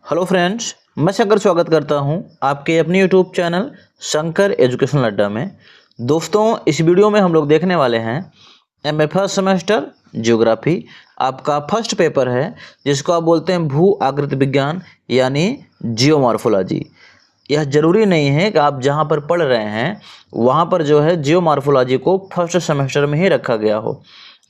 Hello friends, मैं शंकर स्वागत करता हूं आपके अपने यूट्यूब चैनल शंकर एजुकेशनल अड्डा में। दोस्तों, इस वीडियो में हम लोग देखने वाले हैं एमए फर्स्ट सेमेस्टर ज्योग्राफी। आपका फर्स्ट पेपर है जिसको आप बोलते हैं भू आकृति विज्ञान यानी जियोमॉर्फोलॉजी। यह ज़रूरी नहीं है कि आप जहां पर पढ़ रहे हैं वहां पर जो है जियोमॉर्फोलॉजी को फर्स्ट सेमेस्टर में ही रखा गया हो।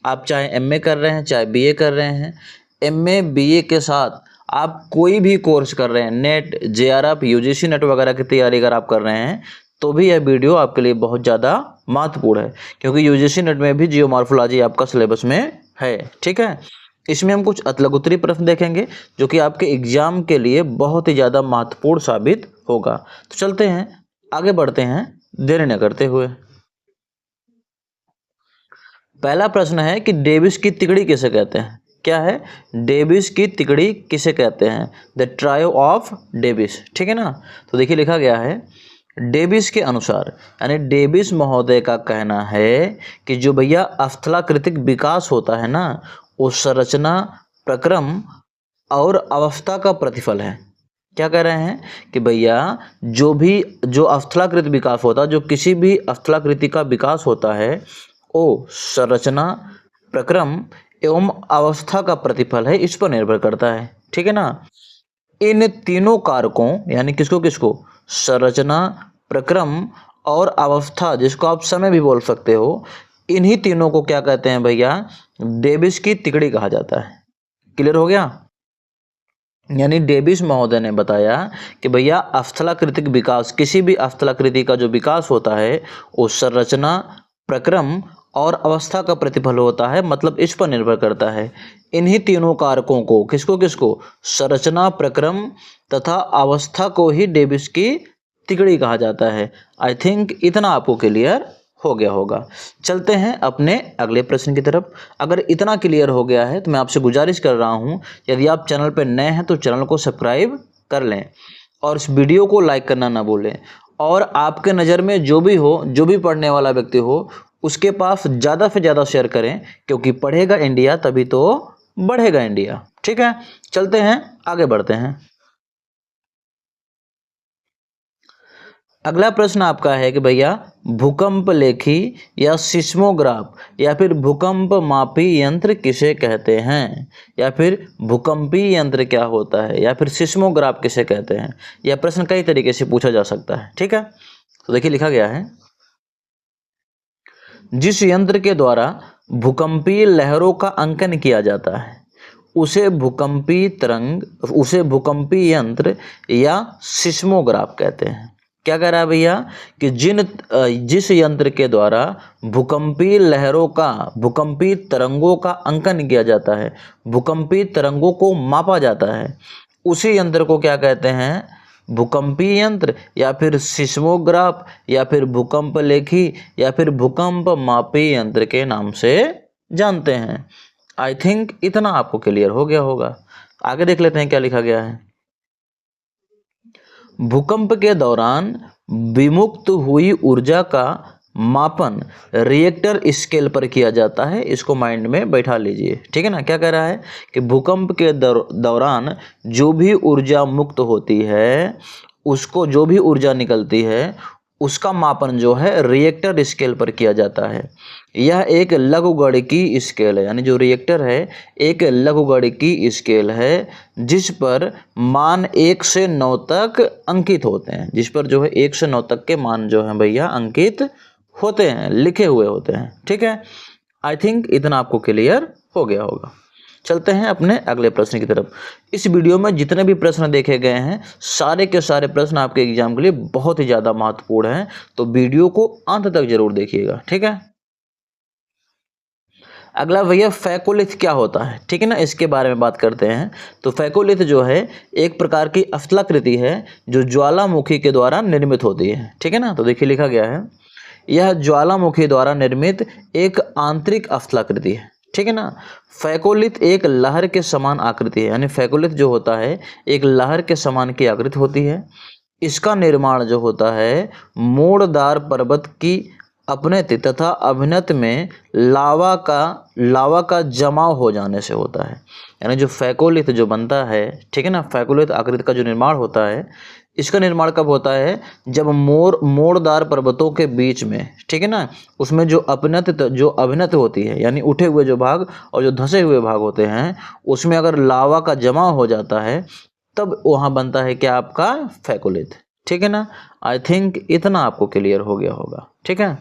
आप चाहे एमए कर रहे हैं चाहे बीए कर रहे हैं, एमए बीए के साथ आप कोई भी कोर्स कर रहे हैं, नेट जेआरएफ यूजीसी नेट वगैरह की तैयारी अगर आप कर रहे हैं तो भी यह वीडियो आपके लिए बहुत ज़्यादा महत्वपूर्ण है, क्योंकि यूजीसी नेट में भी जियोमॉर्फोलॉजी आपका सिलेबस में है। ठीक है, इसमें हम कुछ अतलगुतरी प्रश्न देखेंगे जो कि आपके एग्जाम के लिए बहुत ही ज़्यादा महत्वपूर्ण साबित होगा। तो चलते हैं, आगे बढ़ते हैं देरी न करते हुए। पहला प्रश्न है कि डेविस की तिकड़ी किसे कहते हैं। क्या है? डेविस की तिकड़ी किसे कहते हैं? The trio of Davis. ठीक है ना। तो देखिए लिखा गया है, डेविस के अनुसार, यानी डेविस महोदय का कहना है कि जो भैया अस्थलाकृतिक विकास होता है ना, वो संरचना, प्रक्रम और अवस्था का प्रतिफल है। क्या कह रहे हैं कि भैया जो अस्थलाकृत विकास होता है, जो किसी भी अस्थलाकृति का विकास होता है, वो संरचना, प्रक्रम एवं अवस्था का प्रतिफल है, इस पर निर्भर करता है। ठीक है ना। इन तीनों कारकों यानी किसको संरचना, प्रक्रम और अवस्था, जिसको आप समय भी बोल सकते हो, इन्हीं तीनों को क्या कहते हैं भैया? डेविस की तिकड़ी कहा जाता है। क्लियर हो गया? यानी डेविस महोदय ने बताया कि भैया अस्थलाकृतिक विकास, किसी भी अस्थलाकृति का जो विकास होता है वो संरचना, प्रक्रम और अवस्था का प्रतिफल होता है, मतलब इस पर निर्भर करता है। इन्हीं तीनों कारकों को किसको संरचना, प्रक्रम तथा अवस्था को ही डेविस की तिकड़ी कहा जाता है। आई थिंक इतना आपको क्लियर हो गया होगा। चलते हैं अपने अगले प्रश्न की तरफ। अगर इतना क्लियर हो गया है तो मैं आपसे गुजारिश कर रहा हूं, यदि आप चैनल पर नए हैं तो चैनल को सब्सक्राइब कर लें और इस वीडियो को लाइक करना ना भूलें। और आपके नज़र में जो भी हो, जो भी पढ़ने वाला व्यक्ति हो, उसके पास ज़्यादा से ज़्यादा शेयर करें, क्योंकि पढ़ेगा इंडिया तभी तो बढ़ेगा इंडिया। ठीक है, चलते हैं, आगे बढ़ते हैं। अगला प्रश्न आपका है कि भैया भूकंप लेखी या सिस्मोग्राफ या फिर भूकंप मापी यंत्र किसे कहते हैं, या फिर भूकंपी यंत्र क्या होता है, या फिर सिस्मोग्राफ किसे कहते हैं। यह प्रश्न कई तरीके से पूछा जा सकता है। ठीक है, तो देखिए लिखा गया है, जिस यंत्र के द्वारा भूकंपीय लहरों का अंकन किया जाता है उसे भूकंपी यंत्र या सिस्मोग्राफ कहते हैं। क्या कह रहा है भैया कि जिस यंत्र के द्वारा भूकंपीय लहरों का, भूकंपीय तरंगों का अंकन किया जाता है, भूकंपीय तरंगों को मापा जाता है, उसी यंत्र को क्या कहते हैं? भूकंपीय यंत्र या फिर सिस्मोग्राफ या फिर भूकंप लेखी या फिर भूकंप मापी यंत्र के नाम से जानते हैं। आई थिंक इतना आपको क्लियर हो गया होगा। आगे देख लेते हैं क्या लिखा गया है। भूकंप के दौरान विमुक्त हुई ऊर्जा का मापन रिएक्टर स्केल पर किया जाता है। इसको माइंड में बैठा लीजिए। ठीक है ना। क्या कह रहा है कि भूकंप के दौरान जो भी ऊर्जा मुक्त होती है, उसको जो भी ऊर्जा निकलती है, उसका मापन जो है रिएक्टर स्केल पर किया जाता है। यह एक लघुगणकीय स्केल है, यानी जो रिएक्टर है एक लघुगणकीय स्केल है, जिस पर मान 1 से 9 तक अंकित होते हैं, जिस पर जो है 1 से 9 तक के मान जो है भैया अंकित होते हैं, लिखे हुए होते हैं। ठीक है, आई थिंक इतना आपको क्लियर हो गया होगा। चलते हैं अपने अगले प्रश्न की तरफ। इस वीडियो में जितने भी प्रश्न देखे गए हैं, सारे के सारे प्रश्न आपके एग्जाम के लिए बहुत ही ज़्यादा महत्वपूर्ण हैं, तो वीडियो को अंत तक जरूर देखिएगा। ठीक है। अगला भैया फैकोलिथ क्या होता है, ठीक है ना, इसके बारे में बात करते हैं। तो फैकोलिथ जो है एक प्रकार की अस्थलाकृति है जो ज्वालामुखी के द्वारा निर्मित होती है। ठीक है ना। तो देखिए लिखा गया है, यह ज्वालामुखी द्वारा निर्मित एक आंतरिक अस्थलाकृति है। ठीक है ना। फैकोलिथ एक लहर के समान आकृति है, यानी फैकोलिथ जो होता है एक लहर के समान की आकृति होती है। इसका निर्माण जो होता है मोड़दार पर्वत की अपनत तथा अभिनत में लावा का जमाव हो जाने से होता है। यानी जो फैकोलिथ जो बनता है, ठीक है ना, फैकोलिथ आकृति का जो निर्माण होता है, इसका निर्माण कब होता है? जब मोड़दार पर्वतों के बीच में, ठीक है ना, उसमें जो अभिनत होती है, यानी उठे हुए जो भाग और जो धंसे हुए भाग होते हैं, उसमें अगर लावा का जमाव हो जाता है तब वहाँ बनता है क्या? आपका फैकोलिथ। ठीक है ना। आई थिंक इतना आपको क्लियर हो गया होगा। ठीक है।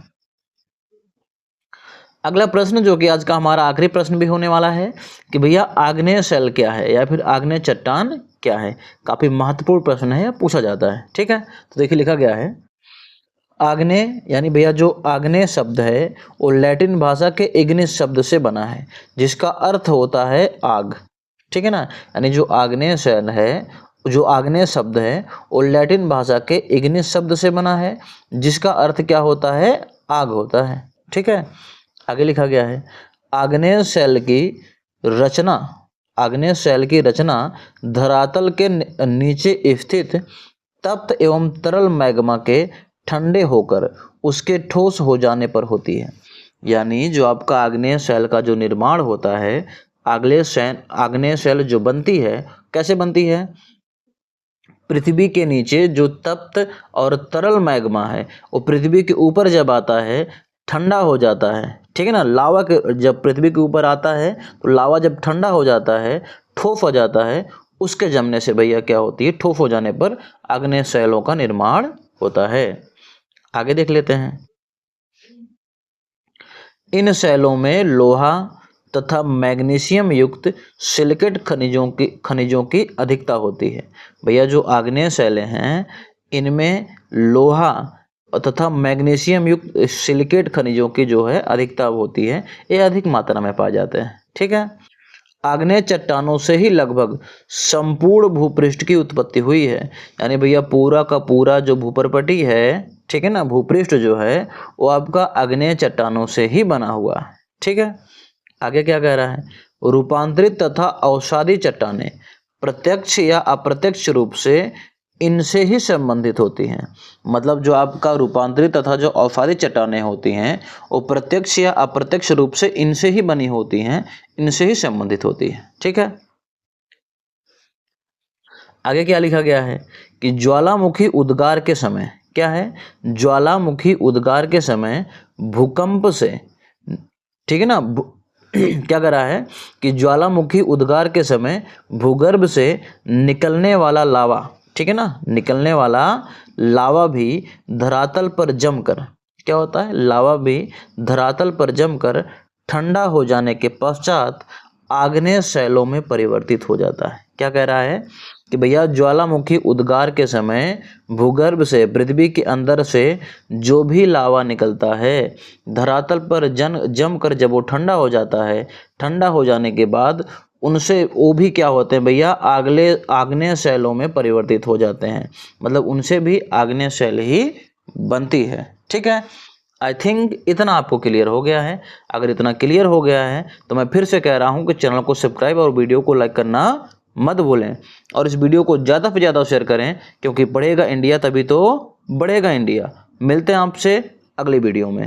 अगला प्रश्न जो कि आज का हमारा आखिरी प्रश्न भी होने वाला है कि भैया आग्नेय शैल क्या है या फिर आग्नेय चट्टान क्या है। काफी महत्वपूर्ण प्रश्न है, पूछा जाता है। ठीक है, तो देखिए लिखा गया है आग्नेय, यानी भैया जो आग्नेय शब्द है वो लैटिन भाषा के इग्निस शब्द से बना है जिसका अर्थ होता है आग। ठीक है ना, यानी जो आग्नेय शैल है, जो आग्नेय शब्द है वो लैटिन भाषा के इग्निस शब्द से बना है जिसका अर्थ क्या होता है? आग होता है। ठीक है, आगे लिखा गया है आग्नेय शैल की रचना, आग्नेय शैल की रचना धरातल के नीचे स्थित तप्त एवं तरल मैग्मा के ठंडे होकर उसके ठोस हो जाने पर होती है। यानी जो आपका आग्नेय शैल का जो निर्माण होता है, आग्नेय शैल जो बनती है, कैसे बनती है? पृथ्वी के नीचे जो तप्त और तरल मैग्मा है वो पृथ्वी के ऊपर जब आता है ठंडा हो जाता है। ठीक है ना, लावा के जब पृथ्वी के ऊपर आता है तो लावा जब ठंडा हो जाता है, ठोस हो जाता है, उसके जमने से भैया क्या होती है? ठोस हो जाने पर आग्नेय शैलों का निर्माण होता है। आगे देख लेते हैं। इन शैलों में लोहा तथा मैग्नीशियम युक्त सिलिकेट खनिजों की अधिकता होती है। भैया जो आग्नेय शैलें हैं इनमें लोहा तथा मैग्नीशियम युक्त सिलिकेट खनिजों की जो है अधिकता होती है, ये अधिक मात्रा में पाए जाते हैं। ठीक है, आग्नेय चट्टानों से ही लगभग संपूर्ण भूपृष्ठ की उत्पत्ति हुई है। यानी भैया पूरा का पूरा जो भूपरपटी है, ठीक है ना, भूपृष्ठ जो है वो आपका आग्नेय चट्टानों से ही बना हुआ है। ठीक है, आगे क्या कह रहा है? रूपांतरित तथा अवसादी चट्टानें प्रत्यक्ष या अप्रत्यक्ष रूप से इनसे ही संबंधित होती हैं। मतलब जो आपका रूपांतरित तथा जो अवसादी चट्टानें होती हैं वो प्रत्यक्ष या अप्रत्यक्ष रूप से इनसे ही बनी होती हैं, इनसे ही संबंधित होती है। ठीक है, आगे क्या लिखा गया है कि ज्वालामुखी उद्गार के समय, क्या है? ज्वालामुखी उद्गार के समय भूकंप से, ठीक है ना, क्या कर रहा है कि ज्वालामुखी उद्गार के समय भूगर्भ से निकलने वाला लावा, ठीक है ना, निकलने वाला लावा भी धरातल पर जमकर, क्या होता है? लावा भी धरातल पर जमकर ठंडा हो जाने के पश्चात आग्नेय शैलों में परिवर्तित हो जाता है। क्या कह रहा है कि भैया ज्वालामुखी उद्गार के समय भूगर्भ से, पृथ्वी के अंदर से जो भी लावा निकलता है धरातल पर जमकर जब वो ठंडा हो जाता है, ठंडा हो जाने के बाद उनसे वो भी क्या होते हैं भैया? आग्नेय शैलों में परिवर्तित हो जाते हैं। मतलब उनसे भी आग्नेय शैल ही बनती है। ठीक है, आई थिंक इतना आपको क्लियर हो गया है। अगर इतना क्लियर हो गया है तो मैं फिर से कह रहा हूँ कि चैनल को सब्सक्राइब और वीडियो को लाइक करना मत भूलें और इस वीडियो को ज़्यादा से ज़्यादा शेयर करें, क्योंकि पढ़ेगा इंडिया तभी तो बढ़ेगा इंडिया। मिलते हैं आपसे अगली वीडियो में।